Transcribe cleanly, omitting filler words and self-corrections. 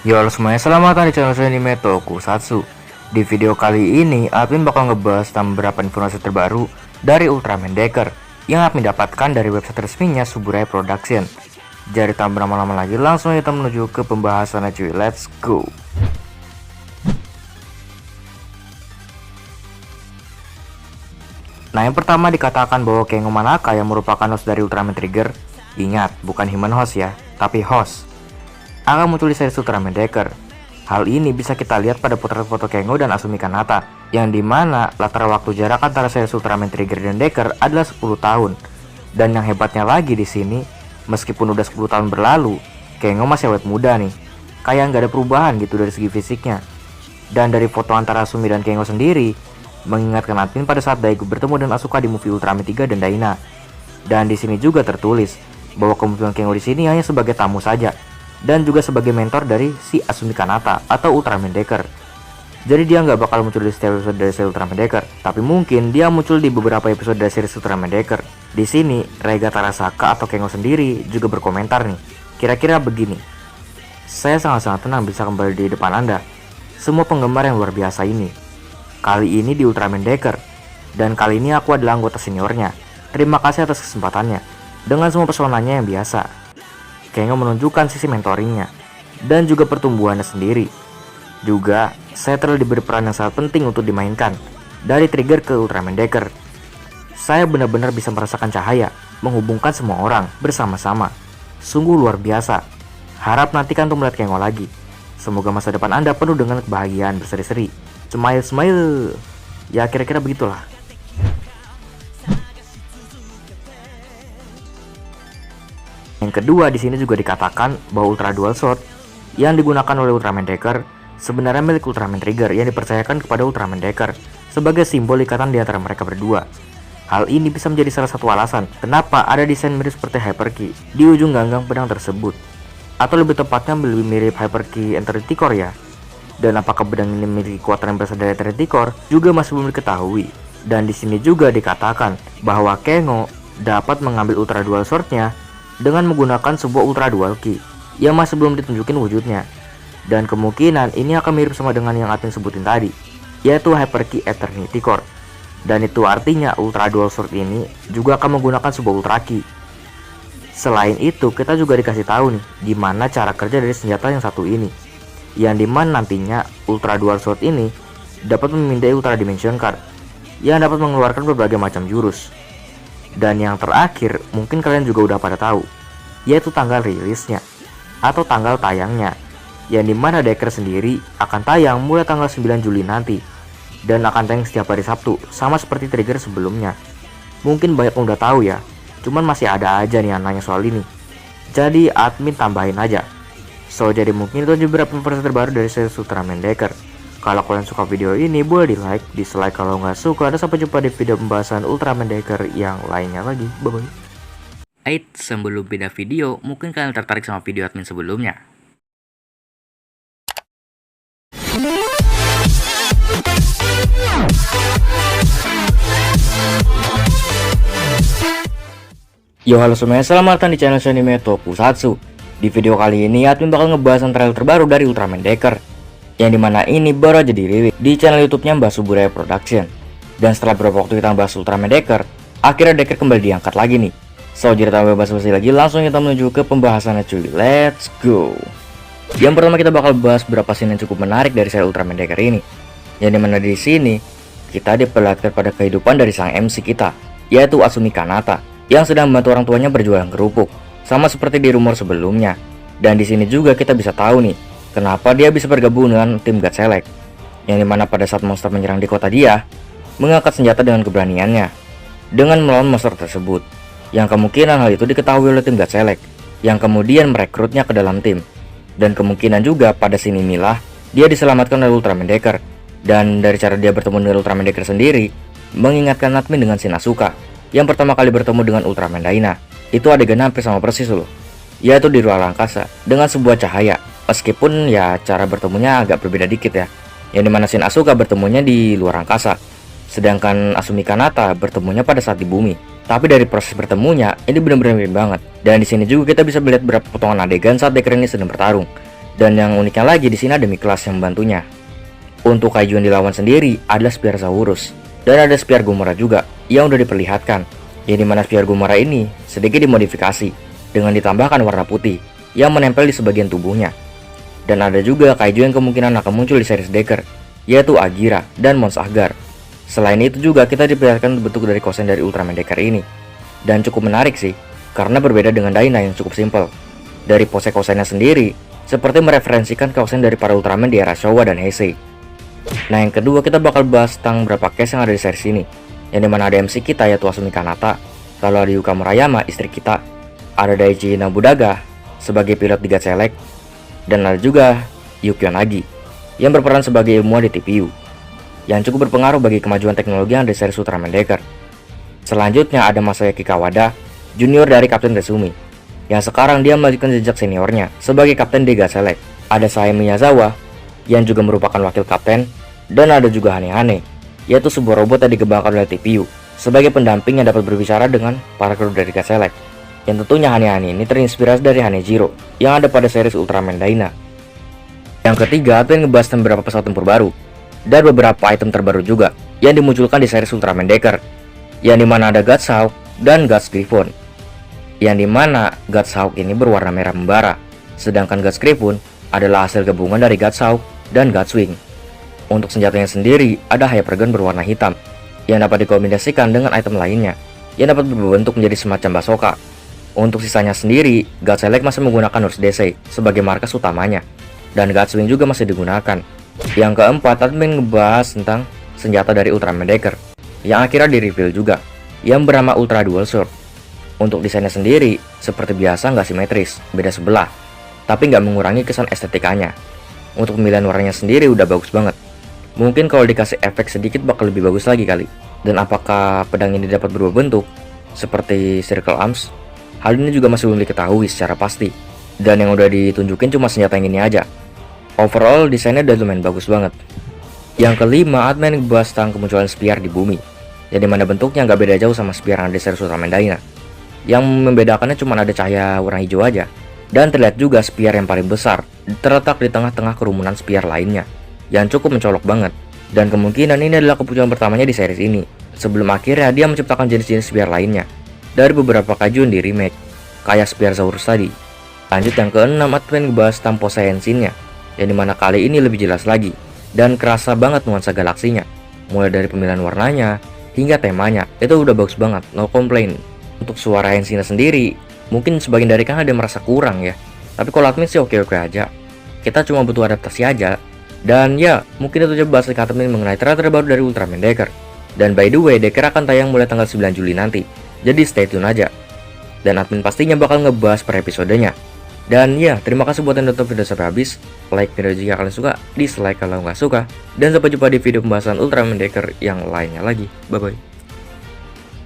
Yo halo semuanya, selamat datang di channel saya Anime Tokusatsu. Di video kali ini, admin bakal ngebahas tentang beberapa informasi terbaru dari Ultraman Decker yang admin dapatkan dari website resminya Suburaya Production. Jadi tanpa lama-lama lagi, langsung kita menuju ke pembahasannya cuy, let's go. Nah, yang pertama dikatakan bahwa Kengo Manaka yang merupakan host dari Ultraman Trigger, ingat bukan human host ya, tapi host, akan muncul di series Ultraman Decker. Hal ini bisa kita lihat pada potret foto Kengo dan Asumi Kanata, yang dimana latar waktu jarak antara series Ultraman Trigger dan Decker adalah 10 tahun. Dan yang hebatnya lagi di sini, meskipun udah 10 tahun berlalu, Kengo masih awet muda nih, kayak nggak ada perubahan gitu dari segi fisiknya. Dan dari foto antara Asumi dan Kengo sendiri, mengingatkan admin pada saat Daigo bertemu dengan Asuka di movie Ultraman 3 dan Daina. Dan di sini juga tertulis bahwa kemunculan Kengo di sini hanya sebagai tamu saja, dan juga sebagai mentor dari si Asumi Kanata atau Ultraman Decker. Jadi dia nggak bakal muncul di setiap episode dari series Ultraman Decker, tapi mungkin dia muncul di beberapa episode dari series Ultraman Decker. Di sini Reiga Tarasaka atau Kengo sendiri juga berkomentar nih, kira-kira begini: saya sangat-sangat tenang bisa kembali di depan Anda, semua penggemar yang luar biasa ini. Kali ini di Ultraman Decker, dan kali ini aku adalah anggota seniornya. Terima kasih atas kesempatannya, dengan semua pesonanya yang biasa. Kengo menunjukkan sisi mentoringnya dan juga pertumbuhannya sendiri. Juga, saya telah diberi peran yang sangat penting untuk dimainkan dari Trigger ke Ultraman Decker. Saya benar-benar bisa merasakan cahaya menghubungkan semua orang bersama-sama. Sungguh luar biasa. Harap nantikan untuk melihat Kengo lagi. Semoga masa depan Anda penuh dengan kebahagiaan berseri-seri. Smile smile. Ya kira-kira begitulah. Yang kedua, di sini juga dikatakan bahwa Ultra Dual Sword yang digunakan oleh Ultraman Decker sebenarnya milik Ultraman Trigger yang dipercayakan kepada Ultraman Decker sebagai simbol ikatan di antara mereka berdua. Hal ini bisa menjadi salah satu alasan kenapa ada desain mirip seperti Hyper Key di ujung ganggang pedang tersebut, atau lebih tepatnya lebih mirip Hyper Key Eternity Core ya. Dan apakah pedang ini memiliki kekuatan yang berasal dari Eternity Core juga masih belum diketahui. Dan di sini juga dikatakan bahwa Kengo dapat mengambil Ultra Dual Sword-nya dengan menggunakan sebuah Ultra Dual Key yang masih belum ditunjukin wujudnya. Dan kemungkinan ini akan mirip sama dengan yang admin sebutin tadi, yaitu Hyper Key Eternity Core. Dan itu artinya Ultra Dual Sword ini juga akan menggunakan sebuah Ultra Key. Selain itu, kita juga dikasih tahu nih gimana cara kerja dari senjata yang satu ini, yang dimana nantinya Ultra Dual Sword ini dapat memindai Ultra Dimension Card yang dapat mengeluarkan berbagai macam jurus. Dan yang terakhir, mungkin kalian juga udah pada tahu, yaitu tanggal rilisnya atau tanggal tayangnya, yang dimana Decker sendiri akan tayang mulai tanggal 9 Juli nanti, dan akan tayang setiap hari Sabtu, sama seperti Trigger sebelumnya. Mungkin banyak yang udah tahu ya, cuman masih ada aja nih yang nanya soal ini, jadi admin tambahin aja. So jadi mungkin itu aja beberapa informasi terbaru dari series Ultraman Decker. Kalau kalian suka video ini, boleh di like, dislike kalau nggak suka, dan sampai jumpa di video pembahasan Ultraman Decker yang lainnya lagi. Bye-bye. Sebelum pindah video, mungkin kalian tertarik sama video admin sebelumnya. Yo halo semuanya, selamat datang di channel saya Anime Tokusatsu. Di video kali ini, admin bakal ngebahas trailer terbaru dari Ultraman Decker, yang dimana ini baru aja dirilis di channel YouTube-nya Mbak Suburaya Production. Dan setelah beberapa waktu kita bahas Ultraman Decker, akhirnya Decker kembali diangkat lagi nih. So jadi tanpa basa-basi lagi, langsung kita menuju ke pembahasannya cuy, let's go. Yang pertama kita bakal bahas beberapa scene yang cukup menarik dari serial Ultraman Decker ini, yang dimana di sini kita diperlihatkan pada kehidupan dari sang MC kita, yaitu Asumi Kanata, yang sedang membantu orang tuanya berjualan kerupuk, sama seperti di rumor sebelumnya. Dan di sini juga kita bisa tahu nih, kenapa dia bisa bergabung dengan tim God Select, yang dimana pada saat monster menyerang di kota dia, mengangkat senjata dengan keberaniannya, dengan melawan monster tersebut, yang kemungkinan hal itu diketahui oleh tim God Select, yang kemudian merekrutnya ke dalam tim. Dan kemungkinan juga pada sini milah, dia diselamatkan oleh Ultraman Decker. Dan dari cara dia bertemu dengan Ultraman Decker sendiri, mengingatkan admin dengan Shin Asuka, yang pertama kali bertemu dengan Ultraman Daina. Itu adegan hampir sama persis loh, yaitu di ruang angkasa, dengan sebuah cahaya. Meskipun ya cara bertemunya agak berbeda dikit ya, yang dimana Shin Asuka bertemunya di luar angkasa, sedangkan Asumi Kanata bertemunya pada saat di bumi. Tapi dari proses bertemunya ini benar-benar mirip banget. Dan di sini juga kita bisa melihat beberapa potongan adegan saat Decker ini sedang bertarung, Dan yang uniknya lagi di sini ada Miklas yang membantunya. Untuk kaiju yang dilawan sendiri adalah Spirasaurus, dan ada Spiar Gomora juga yang udah diperlihatkan, yang dimana Spiar Gomora ini sedikit dimodifikasi dengan ditambahkan warna putih yang menempel di sebagian tubuhnya. Dan ada juga kaiju yang kemungkinan akan muncul di series Decker, yaitu Agira dan Mons Agar. Selain itu juga kita diperlihatkan bentuk dari kosen dari Ultraman Decker ini, dan cukup menarik sih, karena berbeda dengan Dyna yang cukup simpel. Dari pose kosennya sendiri, seperti mereferensikan kosen dari para Ultraman di era Showa dan Heisei. Nah yang kedua kita bakal bahas tentang beberapa case yang ada di series ini, yang dimana ada MC kita yaitu Asumi Kanata, lalu ada Yuka Murayama istri kita, ada Daichi Nobunaga sebagai pilot di God Select, dan ada juga Yukio Nagi yang berperan sebagai ilmuwan di TPU, yang cukup berpengaruh bagi kemajuan teknologi yang ada di series Ultraman Decker. Selanjutnya ada Masayaki Kawada, junior dari Kapten Resumi, yang sekarang dia melanjutkan jejak seniornya sebagai kapten di God Select. Ada Sae Miyazawa, yang juga merupakan wakil kapten, dan ada juga Hane-Hane, yaitu sebuah robot yang dikembangkan oleh TPU sebagai pendamping yang dapat berbicara dengan para kru dari God Select. Yang tentunya Hane-Hane ini terinspirasi dari Hanejiro yang ada pada series Ultraman Dyna. Yang ketiga, admin ngebahas tentang beberapa pesawat tempur baru dan beberapa item terbaru juga yang dimunculkan di series Ultraman Decker, yang dimana ada Guts Hawk dan Guts Griffon, yang dimana Guts Hawk ini berwarna merah membara, sedangkan Guts Griffon adalah hasil gabungan dari Guts Hawk dan Guts Wing. Untuk senjatanya sendiri ada Hypergun berwarna hitam yang dapat dikombinasikan dengan item lainnya yang dapat berbentuk menjadi semacam bazooka. Untuk sisanya sendiri, God Select masih menggunakan Nurse DC sebagai markas utamanya, dan Guts Wing juga masih digunakan. Yang keempat, admin ngebahas tentang senjata dari Ultraman Decker yang akhirnya di-reveal juga, yang bernama Ultra Dual Sword. Untuk desainnya sendiri, seperti biasa nggak simetris, beda sebelah, tapi nggak mengurangi kesan estetikanya. Untuk pemilihan warnanya sendiri udah bagus banget. Mungkin kalau dikasih efek sedikit bakal lebih bagus lagi kali. Dan apakah pedang ini dapat berubah bentuk seperti Circle Arms? Hal ini juga masih belum diketahui secara pasti. Dan yang udah ditunjukin cuma senjata yang ini aja. Overall desainnya udah lumayan bagus banget. Yang kelima, admin ngebahas tentang kemunculan Spear di bumi, yang dimana bentuknya nggak beda jauh sama Spear yang ada di series Ultraman Dyna. Yang membedakannya cuma ada cahaya warna hijau aja. Dan terlihat juga Spear yang paling besar terletak di tengah-tengah kerumunan Spear lainnya, yang cukup mencolok banget. Dan kemungkinan ini adalah kemunculan pertamanya di series ini, sebelum akhirnya dia menciptakan jenis-jenis Spear lainnya dari beberapa kaiju di remake, kayak Spirasaurus tadi. Lanjut yang keenam, admin ngebahas tentang pose Henshin-nya, yang dimana kali ini lebih jelas lagi, dan kerasa banget nuansa galaksinya. Mulai dari pemilihan warnanya, hingga temanya, itu udah bagus banget, no complain. Untuk suara Henshin sendiri, mungkin sebagian dari kalian ada yang merasa kurang ya, tapi kalau admin sih oke-oke aja. Kita cuma butuh adaptasi aja. Dan ya, mungkin itu aja bahas singkat admin mengenai trailer terbaru dari Ultraman Decker. Dan by the way, Decker akan tayang mulai tanggal 9 Juli nanti, jadi stay tune aja. Dan admin pastinya bakal ngebahas per episodenya. Dan ya, terima kasih buat yang nonton video sampai habis. Like video jika kalian suka, dislike kalau nggak suka. Dan sampai jumpa di video pembahasan Ultraman Decker yang lainnya lagi. Bye bye.